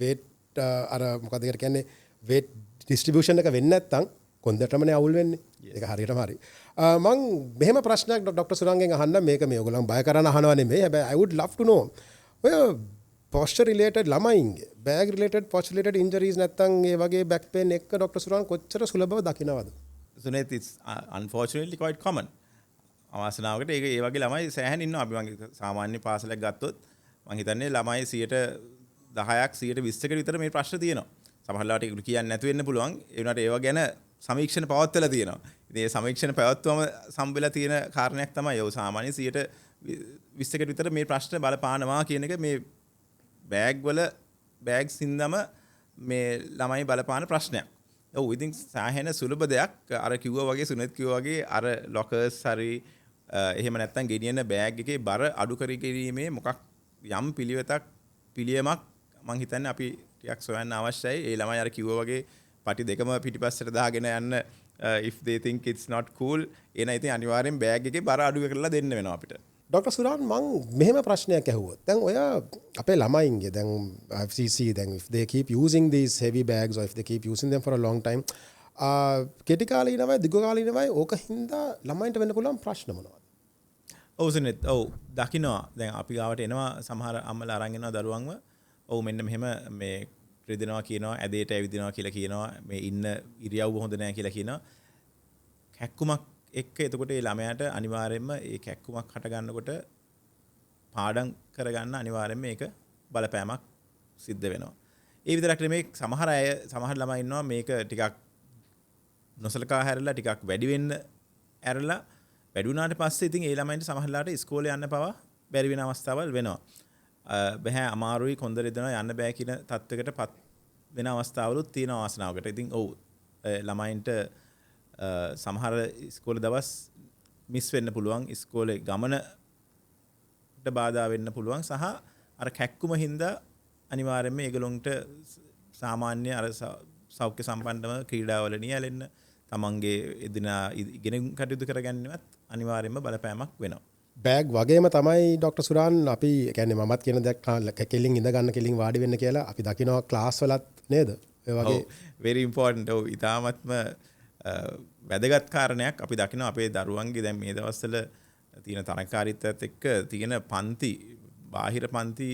weight අර මොකද ඒකට කියන්නේ weight distribution එක වෙන්නේ නැත්නම් කොන්දටමනේ අවුල් වෙන්නේ. ඒක හරියටම හරි. මම මෙහෙම ප්‍රශ්නයක් ඩොක්ටර් සුරංගෙන් අහන්න මේක මේ ඔයගොල්ලන් බය කරන අහනවා නෙමෙයි. හැබැයි I would love to know ඔය posture related ළමයින්ගේ bag related posture related injuries නැත්නම් ඒ වගේ back pain එක ඩොක්ටර් සුරං කොච්චර සුලභව දකින්නවද? Sunet it's unfortunately quite common. අවාසනාවකට ඒක ඒ වගේ ළමයි සෑහෙන ඉන්නවා. අපි මගේ සාමාන්‍ය පාසලක් ගත්තොත් මම හිතන්නේ ළමයි 10%ක් 20%කට විතර මේ ප්‍රශ්න තියෙනවා. සමහරවිට ඒක කියන්නේ නැතු වෙන්න පුළුවන්. ඒ වුණාට ඒව ගැන සමීක්ෂණ පවත්වලා තියෙනවා. ඉතින් මේ සමීක්ෂණ පැවැත්වුවම සම්බෙලා තියෙන කාරණයක් තමයි ඔය සාමාන්‍ය 20%කට විතර මේ ප්‍රශ්න බලපානවා කියන එක මේ බෑග්ස් ඉඳන්ම මේ ළමයි බලපාන ප්‍රශ්නයක්. ඔව් ඉතින් සාහෙන සුලභ දෙයක් අර කිව්වා වගේ සුනෙත් කිව්වා වගේ අර ලොකර්ස් හරි එහෙම නැත්නම් ගෙනියන බෑග් එකේ බර අඩු කර ගැනීමේ මොකක් යම් පිළිවෙතක් පිළියමක් මං හිතන්නේ අපි ටිකක් සොයන්න අවශ්‍යයි. ඒ ළමයි අර කිව්වා වගේ පටි දෙකම පිටිපස්සට දාගෙන යන්න if they think it's not cool එන ඉතින් අනිවාර්යෙන් බෑග් එකේ බර අඩු කරලා දෙන්න වෙනවා අපිට. ඩොක්ටර් සුරාන් මං මෙහෙම ප්‍රශ්නයක් ඇහුවොත්. දැන් ඔය අපේ ළමයින්ගේ දැන් FCC දැන් if they keep using these heavy bags or if they keep using them for a long time කෙටි කාලීනවයි දිගු කාලීනවයි ඕක හින්දා ළමයින්ට වෙන්න පුළුවන් ප්‍රශ්න මොනවද? ඔව් සුනිත් ඔව් දකින්නවා දැන් අපි ගාවට එනවා සමහර අම්මලා අරන් එනවා දරුවන්ව ඔව් මෙන්න මෙහෙම මේ රිදෙනවා කියනවා ඇදේට ඇවිදිනවා කියලා කියනවා මේ ඉන්න ඉරියව්ව හොඳ නැහැ කියලා කියනවා කැක්කුමක් එක්ක එතකොට ඒ ළමයාට අනිවාර්යයෙන්ම ඒ කැක්කුමක් හට ගන්නකොට පාඩම් කරගන්න අනිවාර්යයෙන්ම මේක බලපෑමක් සිද්ධ වෙනවා ඒ විතරක් නෙමෙයි සමහර ළමයි ඉන්නවා මේක ටිකක් නොසලකා හැරලා ටිකක් වැඩි වෙන්න ඇරලා වැඩි වුණාට පස්සේ ඉතින් ඒ ළමයින්ට සමහරලාට ඉස්කෝලේ යන්න පවා බැරි වෙන අවස්ථාවල් වෙනවා. බෑ අමාරුයි කොන්ද රිදෙනවා යන්න බෑ කියන තත්ත්වයකටපත් වෙන අවස්ථාවලුත් තියෙනවා වාසනාවකට. ඉතින් ඔව් ළමයින්ට සමහර ඉස්කෝලේ දවස් මිස් වෙන්න පුළුවන්. ඉස්කෝලේ ගමනට බාධා වෙන්න පුළුවන් සහ අර කැක්කුම හින්දා අනිවාර්යයෙන්ම ඒගොල්ලන්ට සාමාන්‍ය අර සෞඛ්‍ය සම්පන්නව ක්‍රීඩාවල නියැලෙන්න තමන්ගේ එදිනා ඉගෙන කටයුතු කරගන්නවත් අනිවාර්යයෙන්ම බලපෑමක් වෙනවා. බෑග් වගේම තමයි ඩොක්ටර් සුරාන් අපි කියන්නේ මමත් කියන දේ කෙලින් ඉඳ ගන්න කෙලින් වාඩි වෙන්න කියලා අපි දකිනවා ක්ලාස් වලත් නේද? ඒ වගේ very important. ඔව් ඉතාමත්ම වැදගත් කාරණයක් අපි දකිනවා අපේ දරුවන්ගේ දැන් මේ දවස්වල තියෙන තරංකාරීත්වයත් එක්ක තියෙන පන්ති බාහිර පන්ති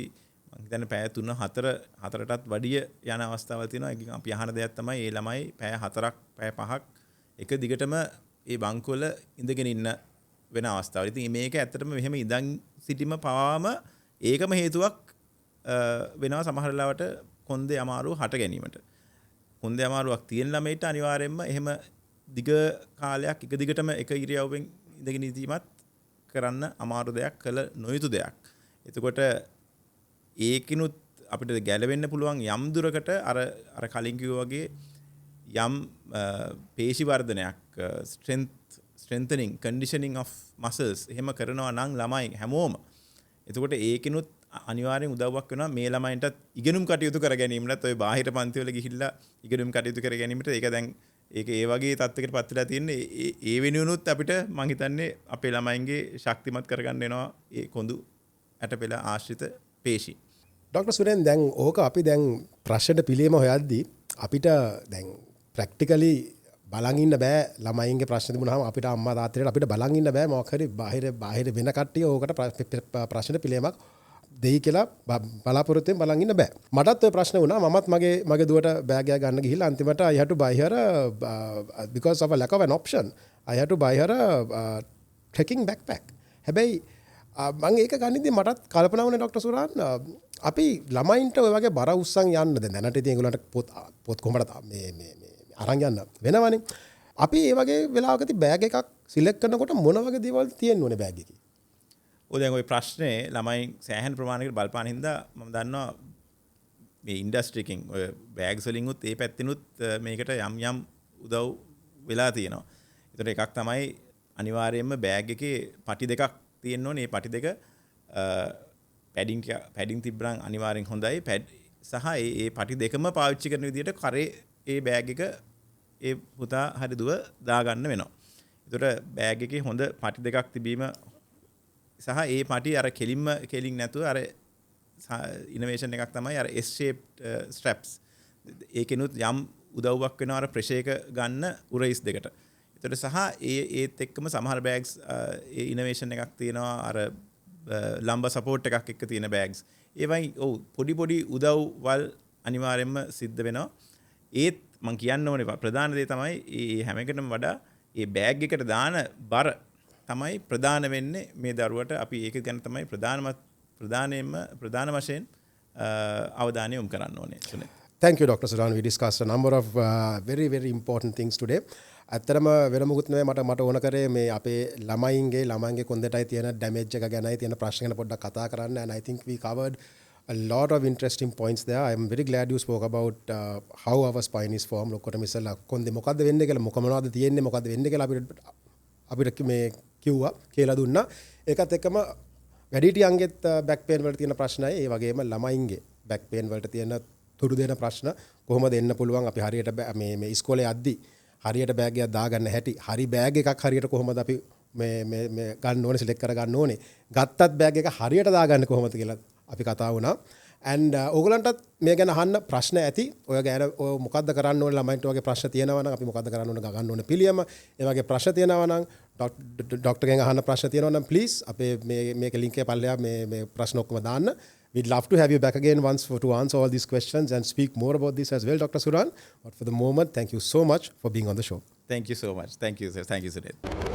මම හිතන්නේ පැය 3-4ටත් වැඩිය යන අවස්ථාවල් තියෙනවා. ඒකෙන් අපි අහන දෙයක් තමයි මේ ළමයි පැය 4ක් පැය 5ක් එක දිගටම ඒ බංකුවල ඉඳගෙන ඉන්න වෙන අවස්ථාවල්. ඉතින් මේක ඇත්තටම මෙහෙම ඉඳන් සිටීම පවාම ඒකම හේතුවක් වෙනවා සමහර ලාවට කොන්දේ අමාරුව හට ගැනීමට. කොන්දේ අමාරුවක් තියෙන ළමයිට අනිවාර්යයෙන්ම එහෙම දිග කාලයක් එක දිගටම එක ඉරියව්වෙන් ඉඳගෙන ඉඳීමත් කරන්න අමාරු දෙයක් කළ නොයුතු දෙයක්. එතකොට ඒකිනුත් අපිට ගැලවෙන්න පුළුවන් යම් දුරකට අර කලින් කිව්වා වගේ යම් පේශි වර්ධනයක් strengthening conditioning of muscles එහෙම කරනවා නම් ළමයි හැමෝම එතකොට ඒකිනුත් අනිවාර්යෙන් උදව්වක් වෙනවා මේ ළමයින්ටත් ඉගෙනුම් කටයුතු කර ගැනීමට ඔය බාහිර පන්ති වල ගිහිල්ලා ඉගෙනුම් කටයුතු කර ගැනීමට ඒක දැන් ඒක ඒ වගේ තත්ත්වයකට පත් වෙලා තියෙන්නේ ඒ වෙනුවනුත් අපිට මම හිතන්නේ අපේ ළමයින්ගේ ශක්තිමත් කරගන්න වෙනවා ඒ කොඳු ඇටපෙළ ආශ්‍රිත පේශි. ඩොක්ටර් සුරෙන් දැන් ඕක අපි දැන් ප්‍රශ්න පිළියම හොයද්දී අපිට දැන් ප්‍රැක්ටිකලි බලන් ඉන්න බෑ ළමයින්ගේ ප්‍රශ්න තිබුණාම අපිට අම්මා තාත්තලාට අපිට බලන් ඉන්න බෑ මොකක් හරි බාහිර වෙන කට්ටිය ඕකට ප්‍රශ්න පිළියමක් දෙයි කියලා බලාපොරොත්තුෙන් බලන් ඉන්න බෑ. මටත් ඔය ප්‍රශ්න වුණා. මමත් මගේ දුවට බෑග් එක ගන්න ගිහිල්ලා අන්තිමට I had to buy her because of a lack of an option I had to buy her a trekking backpack. හැබැයි මම ඒක ගනිද්දී මටත් කල්පනා වුණේ ඩොක්ටර් සුරාන් අපි ළමයින්ට ඔය වගේ බර උස්සන් යන්න දැනට ඉතින් ඒගොල්ලන්ට පොත් කොහමද මේ අරන් යන්න වෙනවනේ. අපි මේ වගේ වෙලාවකදී බෑග් එකක් සිලෙක්ට් කරනකොට මොන වගේ දේවල් තියෙන්න ඕනේ බෑග් එකේ? ඔය දැන් ওই ප්‍රශ්නේ ළමයි සෑහෙන ප්‍රමාණයකට බලපාන හින්දා මම දන්නවා මේ ඉන්ඩස්ට්‍රි එකෙන් ඔය බෑග්ස් වලින්ුත් ඒ පැත්තිනුත් මේකට යම් උදව් වෙලා තියෙනවා. ඒතර එකක් තමයි අනිවාර්යයෙන්ම බෑග් එකේ පටි දෙකක් තියෙන්න ඕනේ. මේ පටි දෙක පැඩින් තිබ්බනම් අනිවාර්යෙන් හොඳයි. පැඩ් සහ ඒ පටි දෙකම පාවිච්චි කරන විදිහට කරේ ඒ බෑග් එක ඒ පුතා හරි දුව දාගන්න වෙනවා. ඒතර බෑග් එකේ හොඳ පටි දෙකක් තිබීම සහ ඒ පටි අර කෙලින් නැතුව අර ඉනෝවේෂන් එකක් තමයි අර S shaped straps. ඒකෙනුත් යම් උදව්වක් වෙනවා අර ප්‍රෙෂර් එක ගන්න උරයිස් දෙකට. ඒතර සහ ඒත් එක්කම සමහර බෑග්ස් ඒ ඉනෝවේෂන් එකක් තියෙනවා අර ලම්බ සපෝට් එකක් එක්ක තියෙන බෑග්ස්. ඒවයි ඔව් පොඩි උදව්වල් අනිවාර්යයෙන්ම සිද්ධ වෙනවා. ඒත් මම කියන්න ඕනේ ප්‍රධාන දේ තමයි මේ හැම එකටම වඩා මේ බෑග් එකට දාන බර තමයි ප්‍රධාන වෙන්නේ මේ දරුවට. අපි ඒක ගැන තමයි ප්‍රධාන වශයෙන් අවධානය යොමු කරන්න ඕනේ. Thank you Dr. Suran. We discussed a number of very important things today. ඇත්තටම වෙන මොකුත් නෙවෙයි මට ඕන කරේ මේ අපේ ළමයින්ගේ කොන්දේටයි තියෙන ඩැමේජ් එක ගැනයි තියෙන ප්‍රශ්න ගැන පොඩ්ඩක් කතා කරන්න. And I think we covered a lot of interesting points there. I am very glad you spoke about how our spine is formed. ඔක්කොටම ඉස්සෙල්ලා කොන්දේ මොකද්ද වෙන්නේ කියලා මොනවද තියෙන්නේ මොකද්ද වෙන්නේ කියලා අපිට මේ කිව්වා කියලා දුන්නා. ඒකත් එක්කම වැඩිහිටියන්ගෙත් බෑක් පේන් වල තියෙන ප්‍රශ්නයි ඒ වගේම ළමයින්ගේ බැක් පේන් වලට තියෙන තුඩු දෙන ප්‍රශ්න කොහොමද එන්න පුළුවන් අපි හරියට මේ ඉස්කෝලේ යද්දි හරියට බෑග් එකක් දාගන්න හැටි හරි බෑග් එකක් හරියට කොහොමද අපි මේ ගන්න ඕනේ සිලෙක්ට් කරගන්න ඕනේ ගත්තත් බෑග් එක හරියට දාගන්න කොහොමද කියලා අපි කතා වුණා and ඕගලන්ටත් මේ ගැන අහන්න ප්‍රශ්න ඇති ඔය ගැන ඔය මොකද්ද කරන්න ඕනේ ළමයින්ට වගේ ප්‍රශ්න තියෙනවා නම් අපි මොකද්ද කරන්න ඕනේ ගන්න ඕනේ පිළියම ඒ වගේ ප්‍රශ්න තියෙනවා නම් ડોක්ටර්ගෙන් අහන්න ප්‍රශ්න තියෙනවා නම් ප්ලීස් අපේ මේක ලින්ක් එකේ පල්ලෙහා මේ ප්‍රශ්න ඔක්කොම දාන්න. We'd love to have you back again once to answer all these questions and speak more about this as well, Dr. Suran. But for the moment, thank you so much for being on the show. Thank you so much. Thank you, sir. Thank you, Sunil.